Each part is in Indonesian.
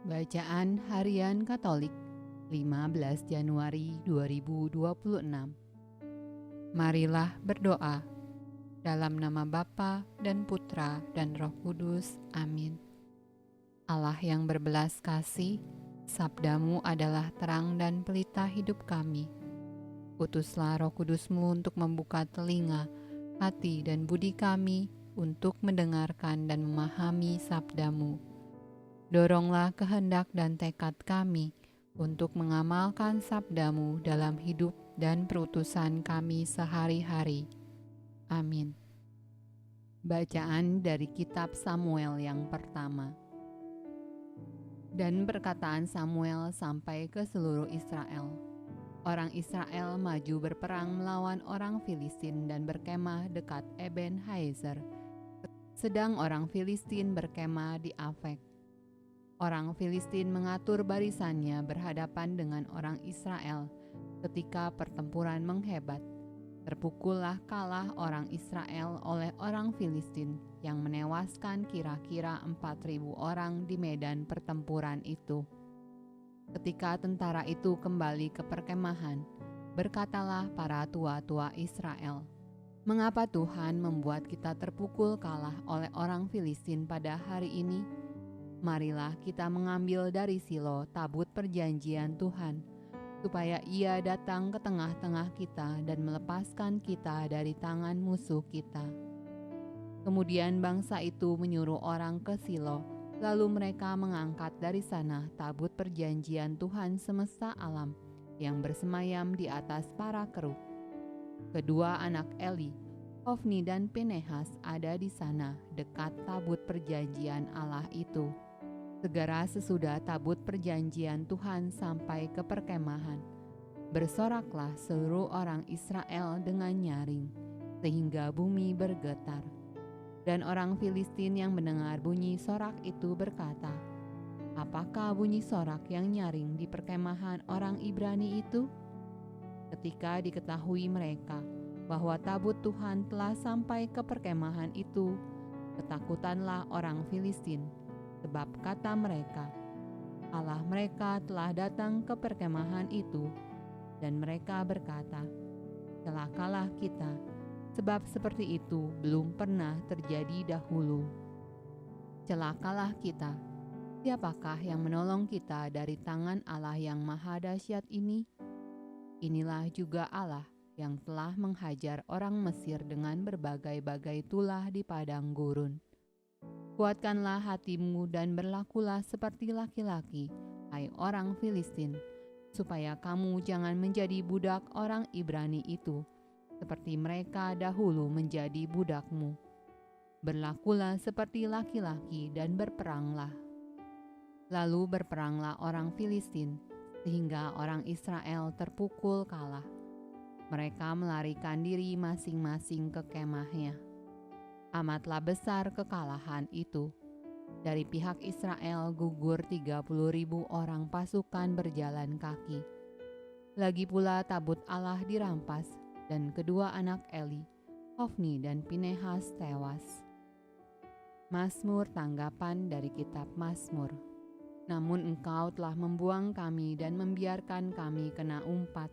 Bacaan Harian Katolik 15 Januari 2026. Marilah berdoa dalam nama Bapa dan Putra dan Roh Kudus. Amin. Allah yang berbelas kasih, sabdamu adalah terang dan pelita hidup kami. Utuslah Roh Kudusmu untuk membuka telinga, hati dan budi kami untuk mendengarkan dan memahami sabdamu. Doronglah kehendak dan tekad kami untuk mengamalkan sabdamu dalam hidup dan perutusan kami sehari-hari. Amin. Bacaan dari kitab Samuel yang pertama. Dan perkataan Samuel sampai ke seluruh Israel. Orang Israel maju berperang melawan orang Filistin dan berkemah dekat Eben Haezer, sedang orang Filistin berkemah di Afek. Orang Filistin mengatur barisannya berhadapan dengan orang Israel ketika pertempuran menghebat. Terpukullah kalah orang Israel oleh orang Filistin yang menewaskan kira-kira 4.000 orang di medan pertempuran itu. Ketika tentara itu kembali ke perkemahan, berkatalah para tua-tua Israel, "Mengapa Tuhan membuat kita terpukul kalah oleh orang Filistin pada hari ini? Marilah kita mengambil dari Silo tabut perjanjian Tuhan, supaya Ia datang ke tengah-tengah kita dan melepaskan kita dari tangan musuh kita." Kemudian bangsa itu menyuruh orang ke Silo, lalu mereka mengangkat dari sana tabut perjanjian Tuhan semesta alam yang bersemayam di atas para kerub. Kedua anak Eli, Hofni dan Pinehas, ada di sana dekat tabut perjanjian Allah itu. Segera sesudah tabut perjanjian Tuhan sampai ke perkemahan, bersoraklah seluruh orang Israel dengan nyaring, sehingga bumi bergetar. Dan orang Filistin yang mendengar bunyi sorak itu berkata, "Apakah bunyi sorak yang nyaring di perkemahan orang Ibrani itu?" Ketika diketahui mereka bahwa tabut Tuhan telah sampai ke perkemahan itu, ketakutanlah orang Filistin. Sebab kata mereka, Allah mereka telah datang ke perkemahan itu, dan mereka berkata, "Celakalah kita, sebab seperti itu belum pernah terjadi dahulu. Celakalah kita, siapakah yang menolong kita dari tangan Allah yang maha dahsyat ini? Inilah juga Allah yang telah menghajar orang Mesir dengan berbagai-bagai tulah di padang gurun. Kuatkanlah hatimu dan berlakulah seperti laki-laki, hai orang Filistin, supaya kamu jangan menjadi budak orang Ibrani itu, seperti mereka dahulu menjadi budakmu. Berlakulah seperti laki-laki dan berperanglah." Lalu berperanglah orang Filistin, sehingga orang Israel terpukul kalah. Mereka melarikan diri masing-masing ke kemahnya. Amatlah besar kekalahan itu. Dari pihak Israel gugur 30.000 orang pasukan berjalan kaki. Lagi pula tabut Allah dirampas, dan kedua anak Eli, Hofni dan Pinehas, tewas. Mazmur tanggapan dari kitab Mazmur. Namun Engkau telah membuang kami dan membiarkan kami kena umpat.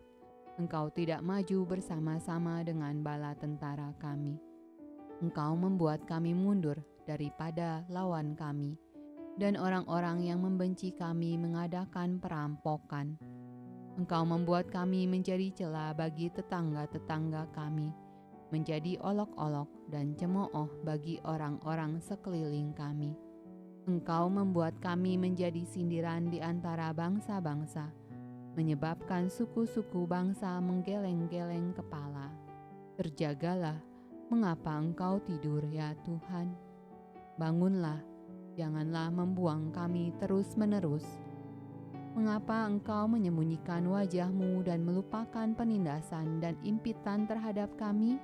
Engkau tidak maju bersama-sama dengan bala tentara kami. Engkau membuat kami mundur daripada lawan kami, dan orang-orang yang membenci kami mengadakan perampokan. Engkau membuat kami menjadi celah bagi tetangga-tetangga kami, menjadi olok-olok dan cemooh bagi orang-orang sekeliling kami. Engkau membuat kami menjadi sindiran di antara bangsa-bangsa, menyebabkan suku-suku bangsa menggeleng-geleng kepala. Terjagalah, mengapa Engkau tidur ya Tuhan? Bangunlah, janganlah membuang kami terus-menerus. Mengapa Engkau menyembunyikan wajah-Mu dan melupakan penindasan dan impitan terhadap kami?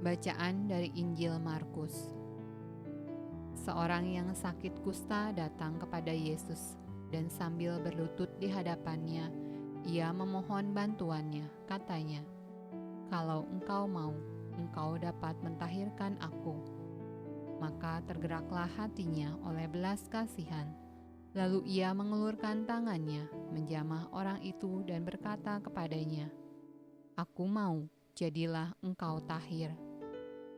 Bacaan dari Injil Markus. Seorang yang sakit kusta datang kepada Yesus, dan sambil berlutut di hadapannya, ia memohon bantuannya. Katanya, "Kalau Engkau mau, Engkau dapat mentahirkan aku." Maka tergeraklah hatinya oleh belas kasihan. Lalu ia mengelurkan tangannya, menjamah orang itu dan berkata kepadanya, "Aku mau, jadilah engkau tahir."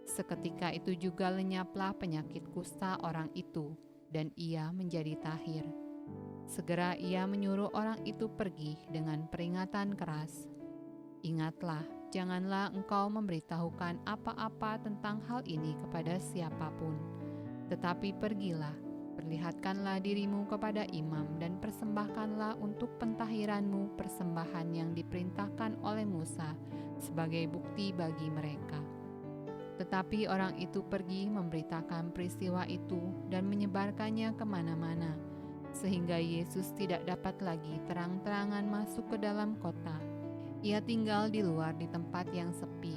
Seketika itu juga lenyaplah penyakit kusta orang itu, dan ia menjadi tahir. Segera ia menyuruh orang itu pergi dengan peringatan keras. "Ingatlah, janganlah engkau memberitahukan apa-apa tentang hal ini kepada siapapun, tetapi pergilah, perlihatkanlah dirimu kepada imam dan persembahkanlah untuk pentahiranmu persembahan yang diperintahkan oleh Musa sebagai bukti bagi mereka." Tetapi orang itu pergi memberitakan peristiwa itu dan menyebarkannya kemana-mana, sehingga Yesus tidak dapat lagi terang-terangan masuk ke dalam kota. Ia tinggal di luar di tempat yang sepi,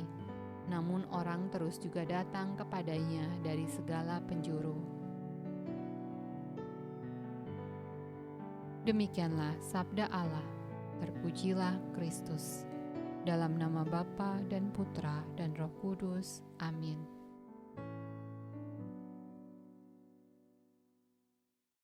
namun orang terus juga datang kepadanya dari segala penjuru. Demikianlah sabda Allah. Terpujilah Kristus. Dalam nama Bapa dan Putra dan Roh Kudus. Amin.